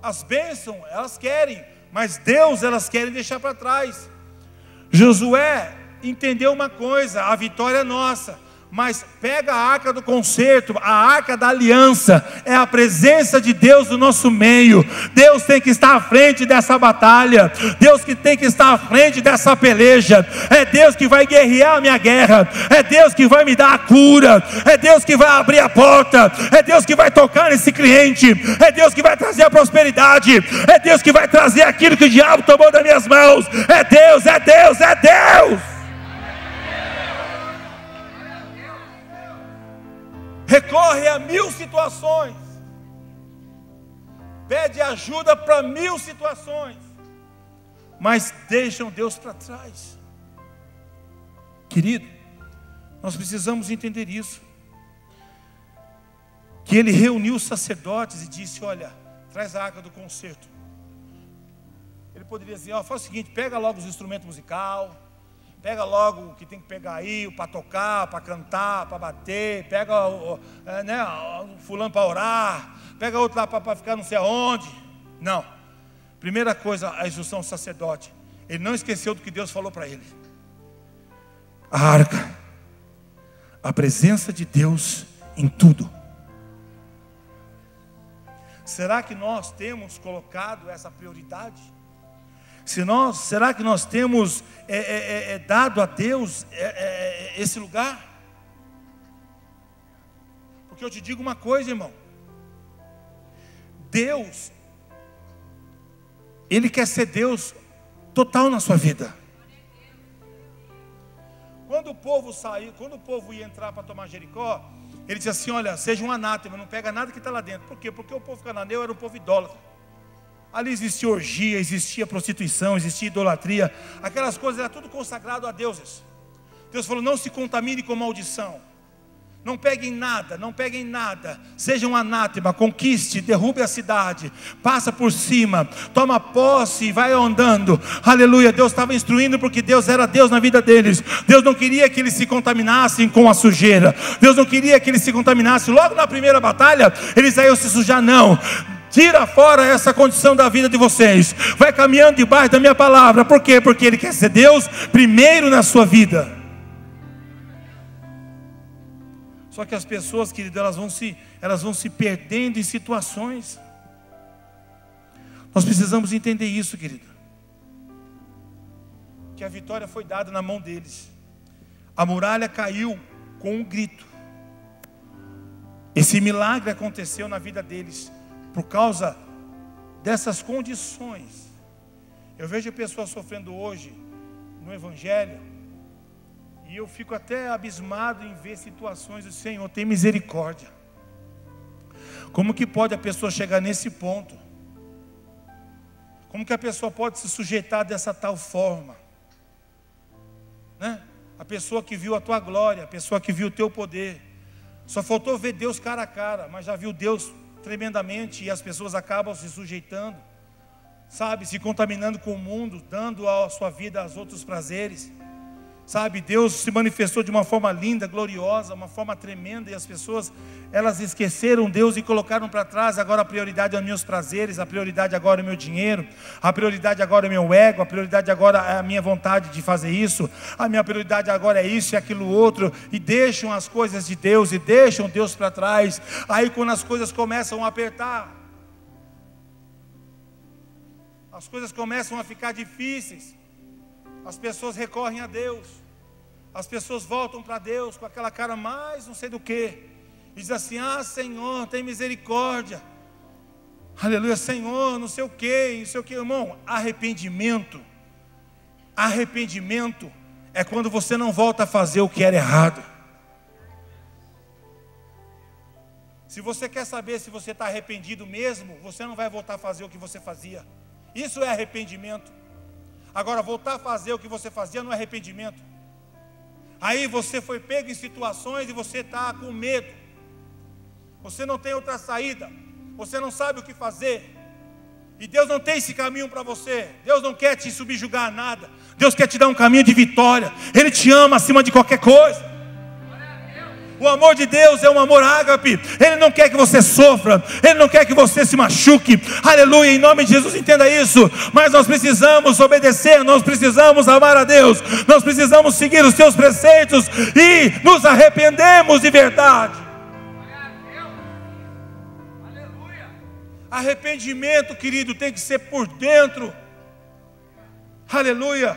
As bênçãos, elas querem, mas Deus, elas querem deixar para trás. Josué entendeu uma coisa: a vitória é nossa. Mas pega a arca do concerto, a arca da aliança, é a presença de Deus no nosso meio. Deus tem que estar à frente dessa batalha, Deus que tem que estar à frente dessa peleja. É Deus que vai guerrear a minha guerra, é Deus que vai me dar a cura, é Deus que vai abrir a porta, é Deus que vai tocar nesse cliente, é Deus que vai trazer a prosperidade, é Deus que vai trazer aquilo que o diabo tomou das minhas mãos. É Deus, é Deus, é Deus. Recorre a 1000 situações, pede ajuda para 1000 situações, mas deixam Deus para trás. Querido, nós precisamos entender isso, que ele reuniu os sacerdotes e disse: olha, traz a arca do concerto. Ele poderia dizer: ó, faz o seguinte, pega logo os instrumentos musicais, pega logo o que tem que pegar aí, para tocar, para cantar, para bater, pega o fulano para orar, pega outro lá para ficar não sei aonde. Não, primeira coisa, a instrução do sacerdote, ele não esqueceu do que Deus falou para ele. A arca, a presença de Deus em tudo. Será que nós temos colocado essa prioridade? Será que nós temos dado a Deus esse lugar? Porque eu te digo uma coisa, irmão: Deus, Ele quer ser Deus total na sua vida. Quando o povo saiu, quando o povo ia entrar para tomar Jericó, ele disse assim: olha, seja um anátema, não pega nada que está lá dentro. Por quê? Porque o povo cananeu era um povo idólatra. Ali existia orgia, existia prostituição, existia idolatria. Aquelas coisas eram tudo consagrado a deuses. Deus falou: não se contamine com maldição. Não peguem nada, não peguem nada. Seja um anátema, conquiste, derrube a cidade, passa por cima, toma posse e vai andando. Aleluia. Deus estava instruindo porque Deus era Deus na vida deles. Deus não queria que eles se contaminassem com a sujeira. Deus não queria que eles se contaminassem. Logo na primeira batalha, eles saíram se sujar. Não. Tira fora essa condição da vida de vocês. Vai caminhando debaixo da minha palavra. Por quê? Porque Ele quer ser Deus primeiro na sua vida. Só que as pessoas, querido, elas vão se perdendo em situações. Nós precisamos entender isso, querido, que a vitória foi dada na mão deles. A muralha caiu com um grito. Esse milagre aconteceu na vida deles por causa dessas condições. Eu vejo pessoas sofrendo hoje no Evangelho, e eu fico até abismado em ver situações do Senhor, tem misericórdia. Como que pode a pessoa chegar nesse ponto? Como que a pessoa pode se sujeitar dessa tal forma? Né? A pessoa que viu a tua glória, a pessoa que viu o teu poder, só faltou ver Deus cara a cara, mas já viu Deus tremendamente, e as pessoas acabam se sujeitando, sabe, se contaminando com o mundo, dando a sua vida aos outros prazeres, sabe. Deus se manifestou de uma forma linda, gloriosa, uma forma tremenda, e as pessoas, elas esqueceram Deus e colocaram para trás. Agora a prioridade é os meus prazeres, a prioridade agora é o meu dinheiro, a prioridade agora é o meu ego, a prioridade agora é a minha vontade de fazer isso, a minha prioridade agora é isso e aquilo outro, e deixam as coisas de Deus, e deixam Deus para trás. Aí quando as coisas começam a apertar, as coisas começam a ficar difíceis, as pessoas recorrem a Deus, as pessoas voltam para Deus com aquela cara mais não sei do que, e diz assim: ah, Senhor, tem misericórdia, Aleluia, Senhor, não sei o que, irmão. Arrependimento é quando você não volta a fazer o que era errado. Se você quer saber se você está arrependido mesmo, você não vai voltar a fazer o que você fazia. Isso é arrependimento. Agora, voltar a fazer o que você fazia não é arrependimento. Aí você foi pego em situações e você está com medo. Você não tem outra saída. Você não sabe o que fazer. E Deus não tem esse caminho para você. Deus não quer te subjugar a nada. Deus quer te dar um caminho de vitória. Ele te ama acima de qualquer coisa. O amor de Deus é um amor ágape. Ele não quer que você sofra. Ele não quer que você se machuque. Aleluia, em nome de Jesus, entenda isso. Mas nós precisamos obedecer. Nós precisamos amar a Deus. Nós precisamos seguir os seus preceitos. E nos arrependemos de verdade. Arrependimento, querido, tem que ser por dentro. Aleluia.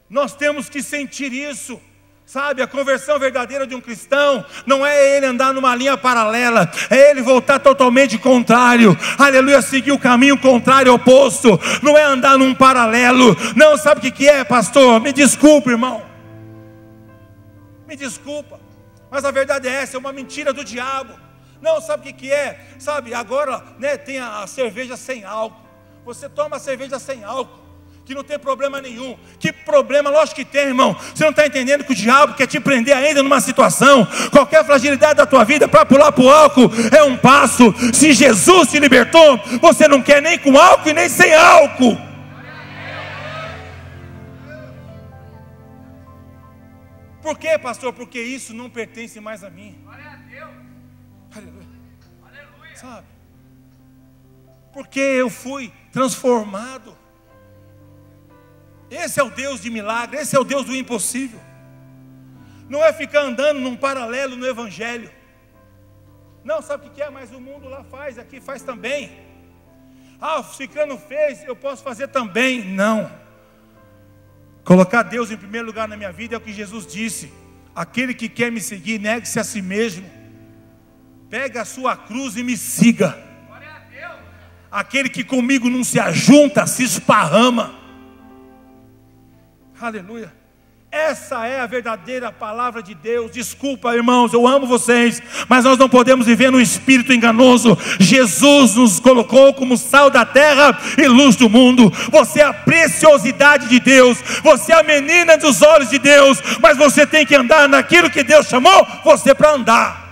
Nós temos que sentir isso. Sabe, a conversão verdadeira de um cristão não é ele andar numa linha paralela, é ele voltar totalmente contrário. Aleluia, seguir o caminho contrário, oposto. Não é andar num paralelo. Não, sabe o que é, pastor? Me desculpa, irmão. Me desculpa, mas a verdade é essa, é uma mentira do diabo. Não, sabe o que é? Sabe, agora, né, tem a cerveja sem álcool. Você toma a cerveja sem álcool, que não tem problema nenhum. Que problema? Lógico que tem, irmão. Você não está entendendo que o diabo quer te prender ainda numa situação. Qualquer fragilidade da tua vida para pular para o álcool é um passo. Se Jesus te libertou, você não quer nem com álcool e nem sem álcool. Por quê, pastor? Porque isso não pertence mais a mim. Aleluia. Sabe? Porque eu fui transformado. Esse é o Deus de milagre, esse é o Deus do impossível. Não é ficar andando num paralelo no Evangelho. Não, sabe o que é? Mas o mundo lá faz, aqui faz também. Ah, o ciclano fez, eu posso fazer também. Não. Colocar Deus em primeiro lugar na minha vida é o que Jesus disse. Aquele que quer me seguir, negue-se a si mesmo. Pega a sua cruz e me siga. Aquele que comigo não se ajunta, se esparrama. Aleluia. Essa é a verdadeira palavra de Deus. Desculpa, irmãos, eu amo vocês, mas nós não podemos viver num espírito enganoso. Jesus nos colocou como sal da terra e luz do mundo. Você é a preciosidade de Deus. Você é a menina dos olhos de Deus. Mas você tem que andar naquilo que Deus chamou você para andar.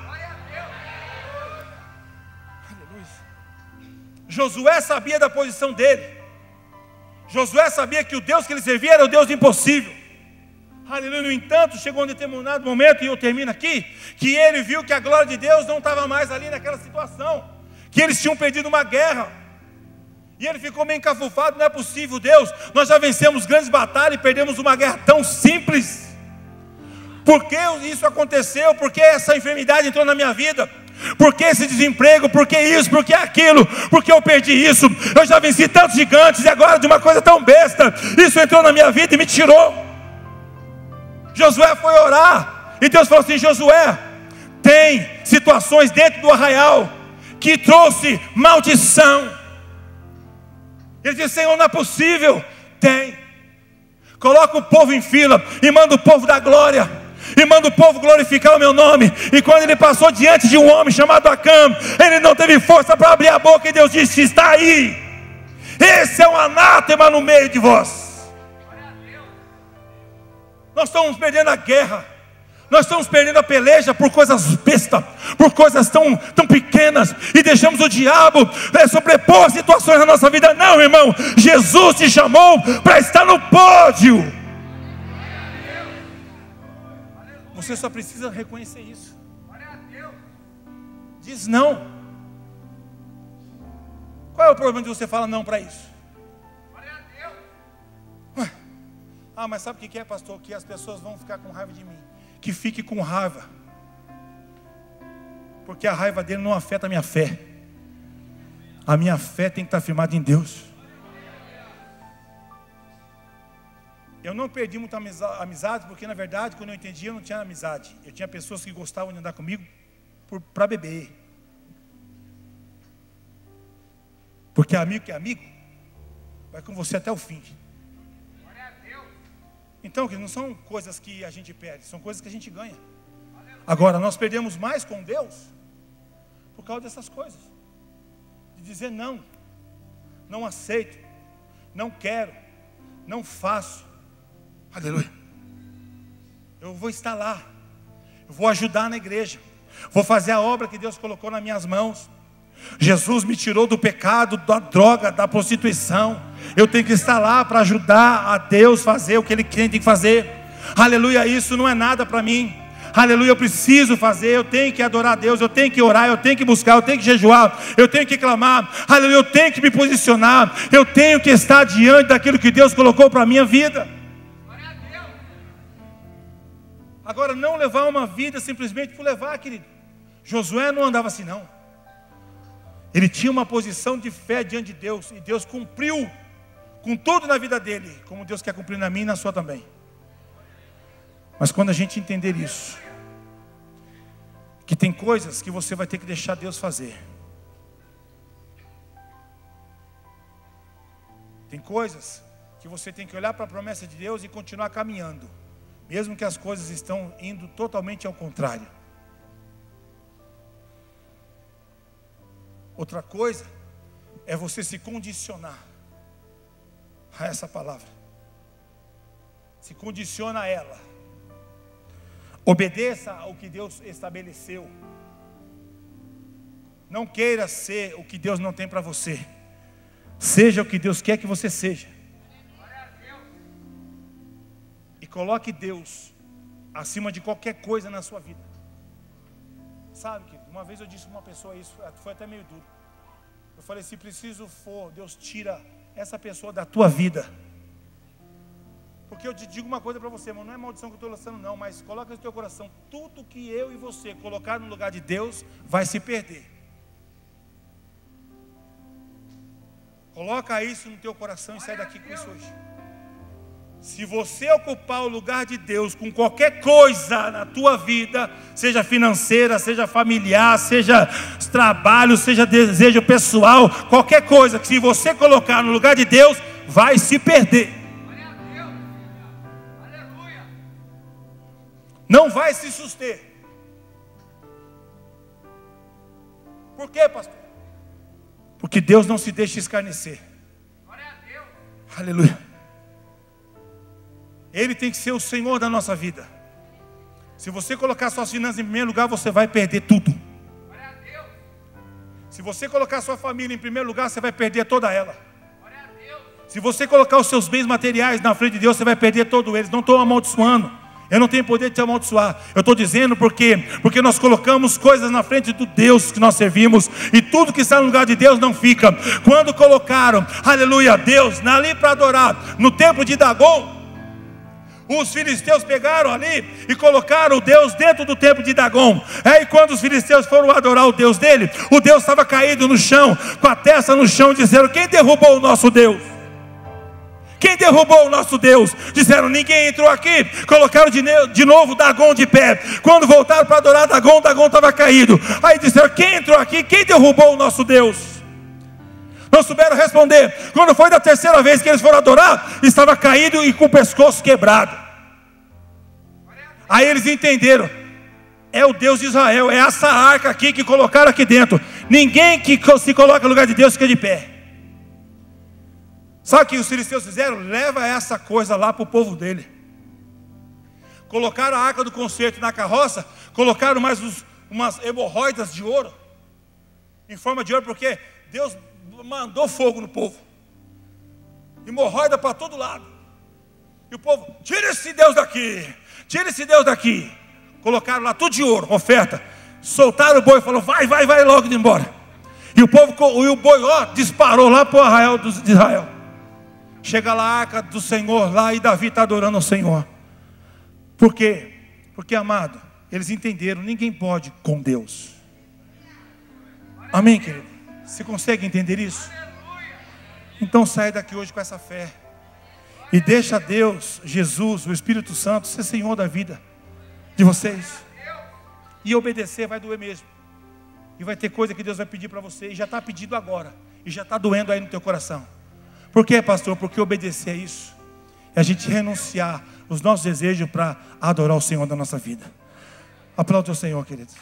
Josué sabia da posição dele. Josué sabia que o Deus que ele servia era o Deus do impossível. Aleluia. No entanto, chegou um determinado momento, e eu termino aqui, que ele viu que a glória de Deus não estava mais ali naquela situação, que eles tinham perdido uma guerra, e ele ficou meio encafufado. Não é possível, Deus, nós já vencemos grandes batalhas e perdemos uma guerra tão simples. Por que isso aconteceu? Por que essa enfermidade entrou na minha vida? Por que esse desemprego? Por que isso? Por que aquilo? Por que eu perdi isso? Eu já venci tantos gigantes e agora de uma coisa tão besta, isso entrou na minha vida e me tirou. Josué foi orar e Deus falou assim: Josué, tem situações dentro do arraial que trouxe maldição. Ele disse: Senhor, não é possível. Tem. Coloca o povo em fila e manda o povo dar glória, e manda o povo glorificar o meu nome. E quando ele passou diante de um homem chamado Acã, ele não teve força para abrir a boca, e Deus disse: está aí, esse é um anátema no meio de vós. Nós estamos perdendo a guerra, nós estamos perdendo a peleja por coisas bestas, por coisas tão pequenas, e deixamos o diabo sobrepor situações na nossa vida. Não, irmão, Jesus te chamou para estar no pódio. Você só precisa reconhecer isso. Diz não. Qual é o problema de você falar não para isso? Ué. Ah, mas sabe o que é, pastor? Que as pessoas vão ficar com raiva de mim. Que fique com raiva, porque a raiva dele não afeta a minha fé. A minha fé tem que estar firmada em Deus. Eu não perdi muita amizade, porque na verdade, quando eu entendi, eu não tinha amizade. Eu tinha pessoas que gostavam de andar comigo para beber. Porque amigo que é amigo vai com você até o fim. Então, não são coisas que a gente perde, são coisas que a gente ganha. Agora, nós perdemos mais com Deus por causa dessas coisas. De dizer não, não aceito, não quero, não faço. Aleluia. Eu vou estar lá, eu vou ajudar na igreja, vou fazer a obra que Deus colocou nas minhas mãos. Jesus me tirou do pecado, da droga, da prostituição. Eu tenho que estar lá para ajudar a Deus fazer o que Ele tem que fazer. Aleluia, isso não é nada para mim. Aleluia, eu preciso fazer, eu tenho que adorar a Deus, eu tenho que orar, eu tenho que buscar, eu tenho que jejuar, eu tenho que clamar. Aleluia, eu tenho que me posicionar, eu tenho que estar diante daquilo que Deus colocou para a minha vida. Agora, não levar uma vida simplesmente por levar, querido. Josué não andava assim, não. Ele tinha uma posição de fé diante de Deus, e Deus cumpriu com tudo na vida dele, como Deus quer cumprir na minha e na sua também. Mas quando a gente entender isso, que tem coisas que você vai ter que deixar Deus fazer. Tem coisas que você tem que olhar para a promessa de Deus e continuar caminhando, mesmo que as coisas estão indo totalmente ao contrário. Outra coisa é você se condicionar a essa palavra. Se condiciona a ela. Obedeça ao que Deus estabeleceu. Não queira ser o que Deus não tem para você. Seja o que Deus quer que você seja. E coloque Deus acima de qualquer coisa na sua vida. Sabe, querido, uma vez eu disse para uma pessoa isso, foi até meio duro. Eu falei, se preciso for, Deus tira essa pessoa da tua vida. Porque eu te digo uma coisa para você, irmão, não é maldição que eu estou lançando não, mas coloca no teu coração, tudo que eu e você colocar no lugar de Deus, vai se perder. Coloca isso no teu coração e sai daqui com isso hoje. Se você ocupar o lugar de Deus com qualquer coisa na tua vida, seja financeira, seja familiar, seja trabalho, seja desejo pessoal, qualquer coisa que se você colocar no lugar de Deus, vai se perder. Não vai se suster. Por quê, pastor? Porque Deus não se deixa escarnecer. Aleluia. Ele tem que ser o Senhor da nossa vida. Se você colocar suas finanças em primeiro lugar, você vai perder tudo. Se você colocar sua família em primeiro lugar, você vai perder toda ela. Se você colocar os seus bens materiais na frente de Deus, você vai perder todos eles. Não estou amaldiçoando. Eu não tenho poder de te amaldiçoar. Eu estou dizendo porque nós colocamos coisas na frente do Deus que nós servimos, e tudo que está no lugar de Deus não fica. Quando colocaram, aleluia, Deus ali para adorar, no templo de Dagon, os filisteus pegaram ali e colocaram o Deus dentro do templo de Dagon. Aí quando os filisteus foram adorar o Deus dele, o Deus estava caído no chão, com a testa no chão, disseram, quem derrubou o nosso Deus? Quem derrubou o nosso Deus? Disseram, ninguém entrou aqui. Colocaram de novo Dagon de pé. Quando voltaram para adorar Dagon, Dagon estava caído. Aí disseram, quem entrou aqui? Quem derrubou o nosso Deus? Não souberam responder. Quando foi da terceira vez que eles foram adorar, estava caído e com o pescoço quebrado. Aí eles entenderam, é o Deus de Israel, é essa arca aqui que colocaram aqui dentro. Ninguém que se coloca no lugar de Deus fica de pé. Sabe o que os filisteus fizeram? Leva essa coisa lá para o povo dele. Colocaram a arca do concerto na carroça, colocaram mais umas hemorroidas de ouro, em forma de ouro, porque Deus mandou fogo no povo, hemorroida para todo lado, e o povo, tira esse Deus daqui, tira esse Deus daqui. Colocaram lá tudo de ouro, oferta, soltaram o boi e falou, vai logo de embora. E o boi disparou lá para o arraial de Israel. Chega lá a arca do Senhor lá, e Davi está adorando ao Senhor. Por quê? Porque, amado, eles entenderam, ninguém pode com Deus. Amém, querido? Você consegue entender isso? Então sai daqui hoje com essa fé, e deixa Deus, Jesus, o Espírito Santo, ser Senhor da vida de vocês. E obedecer vai doer mesmo. E vai ter coisa que Deus vai pedir para você, e já está pedindo agora, e já está doendo aí no teu coração. Por quê, pastor? Porque obedecer a isso é a gente renunciar os nossos desejos para adorar o Senhor da nossa vida. Aplauda o Senhor, queridos.